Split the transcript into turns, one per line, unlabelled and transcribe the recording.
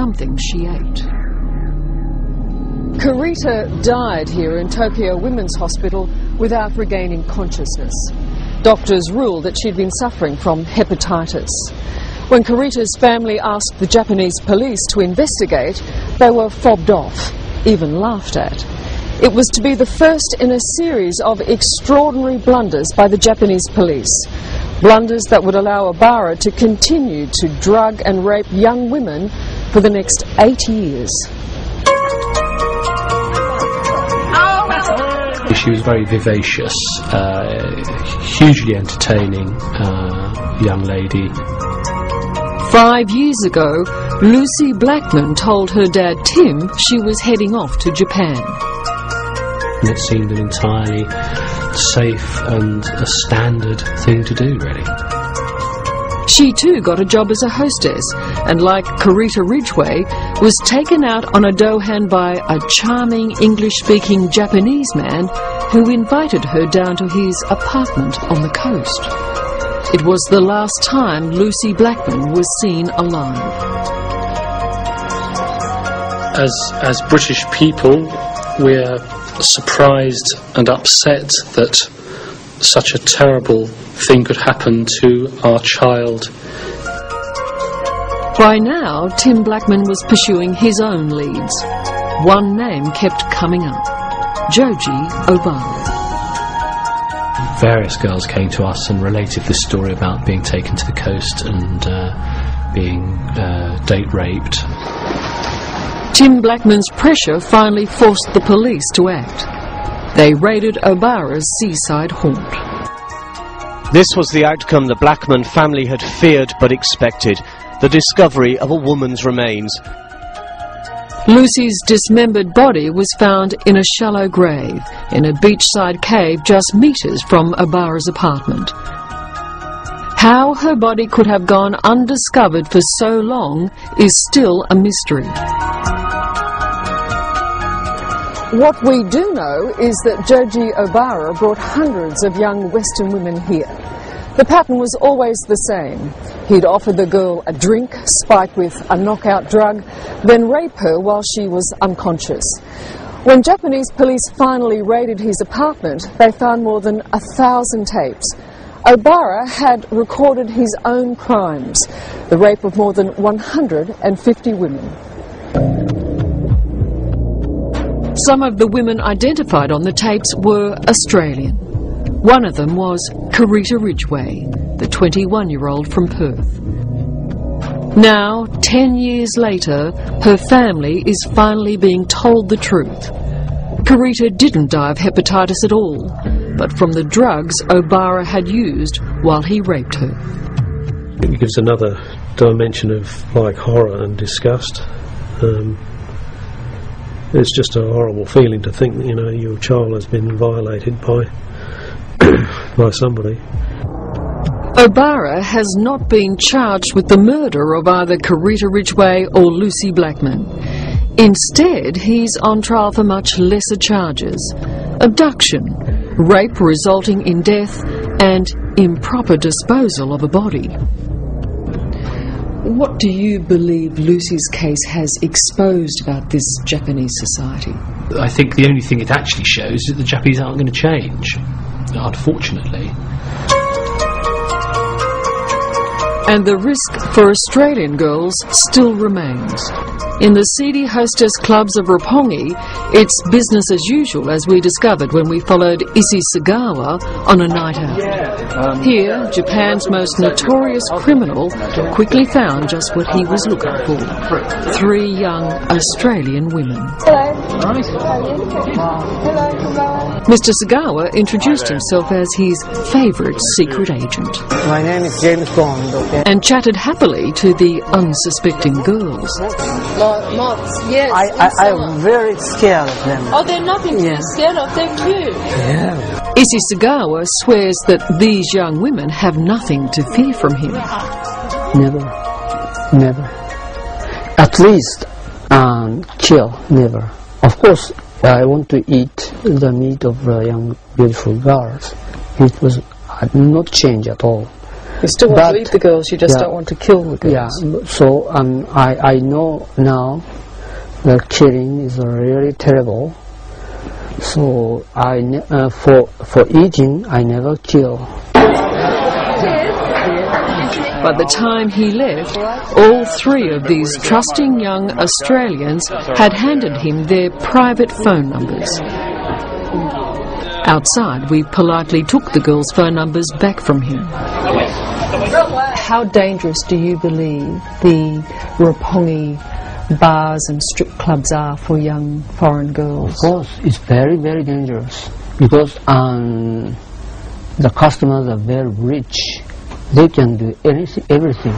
something she ate.
Kurita died here in Tokyo Women's Hospital without regaining consciousness. Doctors ruled that she'd been suffering from hepatitis. When Kurita's family asked the Japanese police to investigate, they were fobbed off, even laughed at. It was to be the first in a series of extraordinary blunders by the Japanese police. Blunders that would allow Obara to continue to drug and rape young women for the next 8 years.
She was very vivacious, hugely entertaining young lady.
5 years ago, Lucy Blackman told her dad Tim she was heading off to Japan.
It seemed an entirely safe and a standard thing to do, really.
She too got a job as a hostess, and like Kurita Ridgway, was taken out on a douhan by a charming English-speaking Japanese man who invited her down to his apartment on the coast. It was the last time Lucy Blackman was seen alive.
As British people, we're surprised and upset that such a terrible thing could happen to our child.
By now, Tim Blackman was pursuing his own leads. One name kept coming up: Joji Obara.
Various girls came to us and related this story about being taken to the coast and being date raped.
Tim Blackman's pressure finally forced the police to act. They raided Obara's seaside haunt.
This was the outcome the Blackman family had feared but expected: the discovery of a woman's remains.
Lucy's dismembered body was found in a shallow grave in a beachside cave just metres from Obara's apartment. How her body could have gone undiscovered for so long is still a mystery.
What we do know is that Joji Obara brought hundreds of young Western women here. The pattern was always the same. He'd offer the girl a drink, spiked with a knockout drug, then rape her while she was unconscious. When Japanese police finally raided his apartment, they found more than 1,000 tapes. Obara had recorded his own crimes, the rape of more than 150 women.
Some of the women identified on the tapes were Australian. One of them was Kurita Ridgway, the 21-year-old from Perth. Now, 10 years later, her family is finally being told the truth. Kurita didn't die of hepatitis at all, but from the drugs Obara had used while he raped her.
It gives another dimension of horror and disgust. It's just a horrible feeling to think that, your child has been violated by somebody.
Obara has not been charged with the murder of either Kurita Ridgway or Lucy Blackman. Instead, he's on trial for much lesser charges: abduction, rape resulting in death, and improper disposal of a body. What do you believe Lucy's case has exposed about this Japanese society?
I think the only thing it actually shows is that the Japanese aren't going to change, unfortunately.
And the risk for Australian girls still remains. In the seedy hostess clubs of Roppongi, it's business as usual, as we discovered when we followed Issey Sagawa on a night out. Here, Japan's most notorious criminal quickly found just what he was looking for: 3 young Australian women.
Hello.
Mr. Sagawa introduced himself as his favourite secret agent.
My name is James Bond, okay?
And chatted happily to the unsuspecting girls.
Moths, yes.
I'm very scared of them.
Oh, they're nothing to be scared of, they're cute.
Yeah.
Issey Sagawa swears that these young women have nothing to fear from him.
Never. At least, kill, never. Of course, I want to eat the meat of young, beautiful girls. It was not change at all.
You still want to eat the girls, you just don't want to kill the girls.
Yeah, so I know now that killing is really terrible. So for eating, I never kill.
By the time he left, all three of these trusting young Australians had handed him their private phone numbers. Outside, we politely took the girls' phone numbers back from him.
How dangerous do you believe the Roppongi bars and strip clubs are for young foreign girls?
Of course, it's very, very dangerous because the customers are very rich. They can do everything.